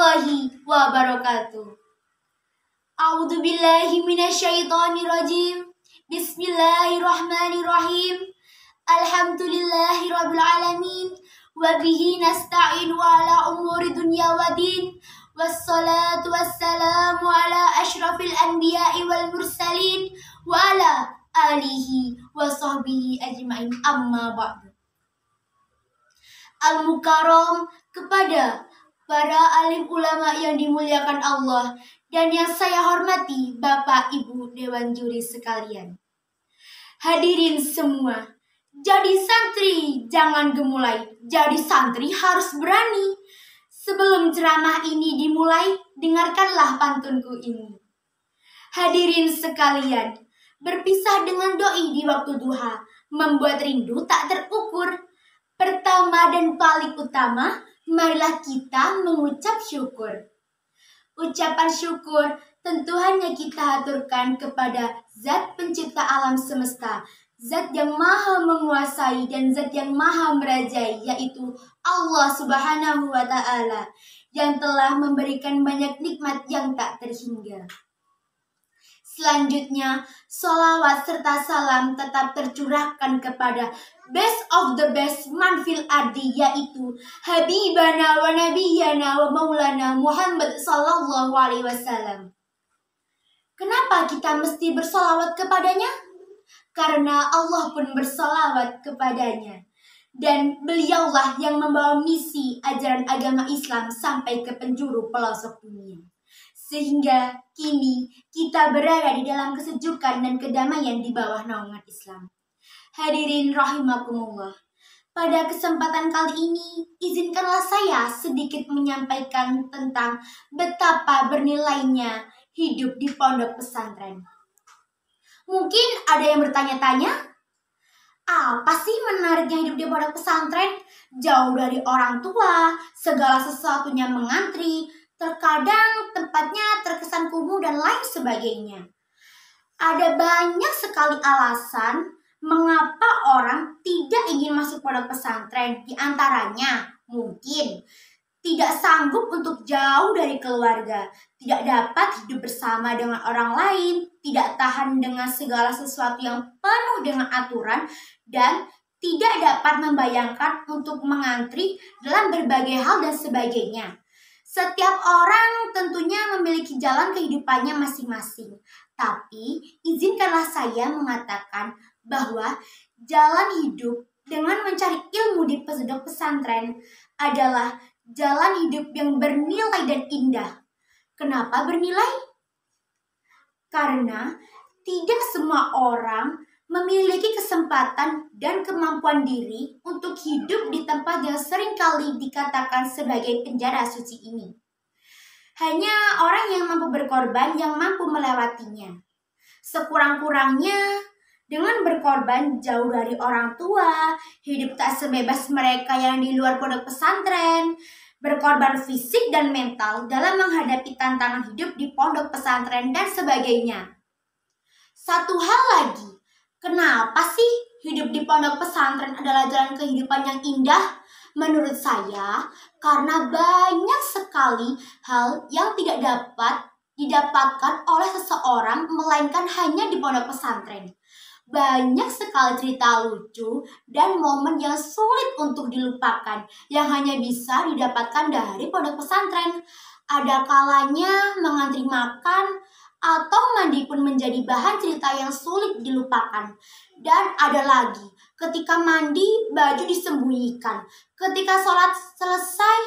warahmatullahi wabarakatuh. A'udzu billahi minasyaitonir rajim. Bismillahirrahmanirrahim. Alhamdulillahirabbil alamin wa bihi nasta'inu ala umuri dunya waddin. Wassalatu wassalamu ala asyrafil anbiya'i wal mursalin wa ala alihi wa sahbihi ajma'in, amma ba'du. Al-Mukarram, kepada para alim ulama yang dimuliakan Allah dan yang saya hormati Bapak Ibu Dewan Juri sekalian. Hadirin semua, jadi santri jangan gemulai, jadi santri harus berani. Sebelum ceramah ini dimulai, dengarkanlah pantunku ini. Hadirin sekalian, berpisah dengan doi di waktu duha membuat rindu tak terukur. Pertama dan paling utama, marilah kita mengucap syukur. Ucapan syukur tentu hanya kita aturkan kepada Zat pencipta alam semesta, Zat yang maha menguasai dan Zat yang maha merajai, yaitu Allah Subhanahu wa Ta'ala, yang telah memberikan banyak nikmat yang tak terhingga. Selanjutnya, sholawat serta salam tetap tercurahkan kepada best of the best man fil ardi, yaitu Habibana wa Nabiyana wa Maulana Muhammad sallallahu alaihi wasallam. Kenapa kita mesti bersolawat kepadanya? Karena Allah pun bersolawat kepadanya. Dan beliaulah yang membawa misi ajaran agama Islam sampai ke penjuru pelosok dunia. Sehingga kini kita berada di dalam kesejukan dan kedamaian di bawah naungan Islam. Hadirin rahimakumullah. Pada kesempatan kali ini, izinkanlah saya sedikit menyampaikan tentang betapa bernilainya hidup di pondok pesantren. Mungkin ada yang bertanya-tanya, apa sih menariknya hidup di pondok pesantren? Jauh dari orang tua, segala sesuatunya mengantri, terkadang tempatnya terkesan kumuh dan lain sebagainya. Ada banyak sekali alasan mengapa orang tidak ingin masuk pondok pesantren. Di antaranya mungkin tidak sanggup untuk jauh dari keluarga, tidak dapat hidup bersama dengan orang lain, tidak tahan dengan segala sesuatu yang penuh dengan aturan, dan tidak dapat membayangkan untuk mengantri dalam berbagai hal dan sebagainya. Setiap orang tentunya memiliki jalan kehidupannya masing-masing. Tapi izinkanlah saya mengatakan bahwa jalan hidup dengan mencari ilmu di pondok pesantren adalah jalan hidup yang bernilai dan indah. Kenapa bernilai? Karena tidak semua orang memiliki kesempatan dan kemampuan diri untuk hidup di tempat yang seringkali dikatakan sebagai penjara suci ini. Hanya orang yang mampu berkorban yang mampu melewatinya. Sekurang-kurangnya, dengan berkorban jauh dari orang tua, hidup tak sebebas mereka yang di luar pondok pesantren, berkorban fisik dan mental dalam menghadapi tantangan hidup di pondok pesantren dan sebagainya. Satu hal lagi, kenapa sih hidup di pondok pesantren adalah jalan kehidupan yang indah? Menurut saya, karena banyak sekali hal yang tidak dapat didapatkan oleh seseorang melainkan hanya di pondok pesantren. Banyak sekali cerita lucu dan momen yang sulit untuk dilupakan yang hanya bisa didapatkan dari pondok pesantren. Ada kalanya mengantri makan atau mandi pun menjadi bahan cerita yang sulit dilupakan. Dan ada lagi, ketika mandi baju disembunyikan, ketika sholat selesai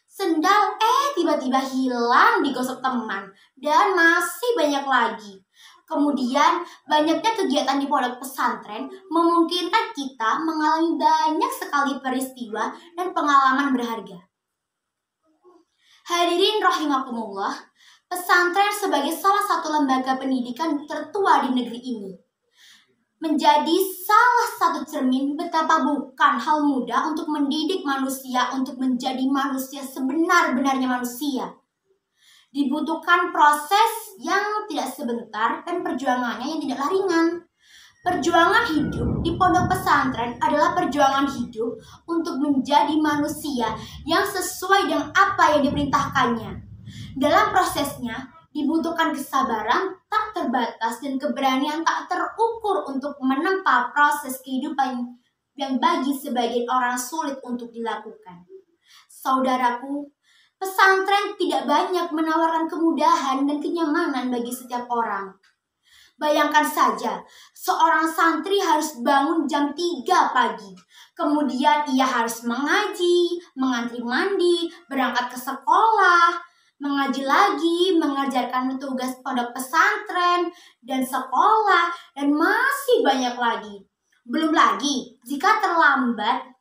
sendal tiba-tiba hilang digosok teman, dan masih banyak lagi. Kemudian banyaknya kegiatan di pondok pesantren memungkinkan kita mengalami banyak sekali peristiwa dan pengalaman berharga. Hadirin rahimakumullah, pesantren sebagai salah satu lembaga pendidikan tertua di negeri ini menjadi salah satu cermin betapa bukan hal mudah untuk mendidik manusia untuk menjadi manusia sebenar-benarnya manusia. Dibutuhkan proses yang tidak sebentar dan perjuangannya yang tidaklah ringan. Perjuangan hidup di pondok pesantren adalah perjuangan hidup untuk menjadi manusia yang sesuai dengan apa yang diperintahkannya. Dalam prosesnya, dibutuhkan kesabaran tak terbatas dan keberanian tak terukur untuk menempa proses kehidupan yang bagi sebagian orang sulit untuk dilakukan. Saudaraku, pesantren tidak banyak menawarkan kemudahan dan kenyamanan bagi setiap orang. Bayangkan saja, seorang santri harus bangun jam 3 pagi. Kemudian ia harus mengaji, mengantri mandi, berangkat ke sekolah, mengaji lagi, mengerjakan tugas pondok pesantren, dan sekolah, dan masih banyak lagi. Belum lagi, jika terlambat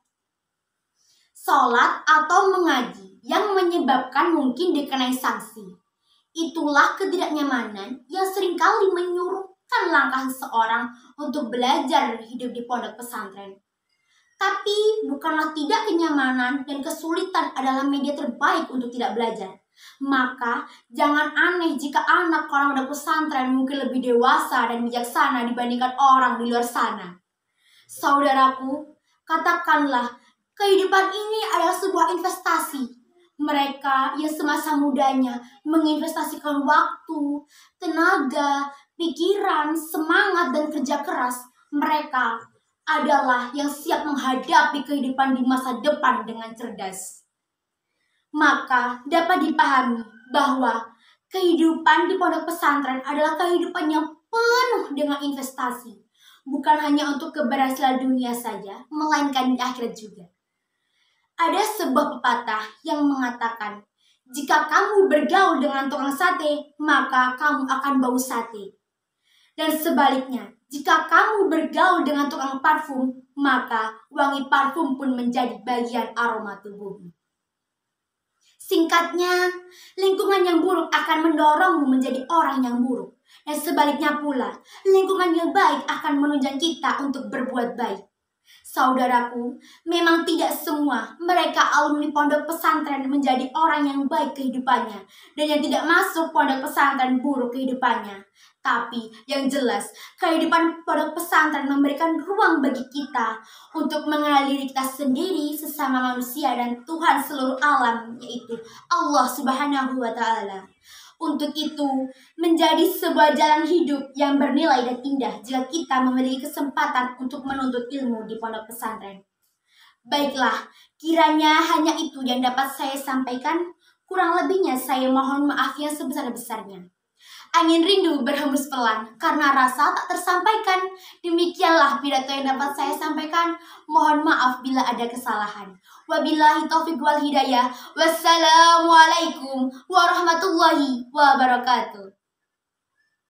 sholat atau mengaji yang menyebabkan mungkin dikenai sanksi. Itulah ketidaknyamanan yang seringkali menyuruhkan langkah seseorang untuk belajar hidup di pondok pesantren. Tapi bukanlah tidak kenyamanan dan kesulitan adalah media terbaik untuk tidak belajar. Maka jangan aneh jika anak orang pondok pesantren mungkin lebih dewasa dan bijaksana dibandingkan orang di luar sana. Saudaraku, katakanlah kehidupan ini adalah sebuah investasi. Mereka yang semasa mudanya menginvestasikan waktu, tenaga, pikiran, semangat, dan kerja keras, mereka adalah yang siap menghadapi kehidupan di masa depan dengan cerdas. Maka dapat dipahami bahwa kehidupan di pondok pesantren adalah kehidupan yang penuh dengan investasi. Bukan hanya untuk keberhasilan dunia saja, melainkan di akhirat juga. Ada sebuah pepatah yang mengatakan, jika kamu bergaul dengan tukang sate, maka kamu akan bau sate. Dan sebaliknya, jika kamu bergaul dengan tukang parfum, maka wangi parfum pun menjadi bagian aroma tubuhmu. Singkatnya, lingkungan yang buruk akan mendorongmu menjadi orang yang buruk. Dan sebaliknya pula, lingkungan yang baik akan menunjang kita untuk berbuat baik. Saudaraku, memang tidak semua mereka alumni pondok pesantren menjadi orang yang baik kehidupannya dan yang tidak masuk pondok pesantren buruk kehidupannya. Tapi yang jelas, kehidupan pondok pesantren memberikan ruang bagi kita untuk mengenal diri kita sendiri, sesama manusia, dan Tuhan seluruh alam, yaitu Allah Subhanahu wa Ta'ala. Untuk itu, menjadi sebuah jalan hidup yang bernilai dan indah jika kita memiliki kesempatan untuk menuntut ilmu di pondok pesantren. Baiklah, kiranya hanya itu yang dapat saya sampaikan. Kurang lebihnya saya mohon maaf yang sebesar-besarnya. Angin rindu berhembus pelan karena rasa tak tersampaikan. Demikianlah pidato yang dapat saya sampaikan. Mohon maaf bila ada kesalahan. Wabillahi taufiq wal hidayah. Wassalamualaikum warahmatullahi wabarakatuh.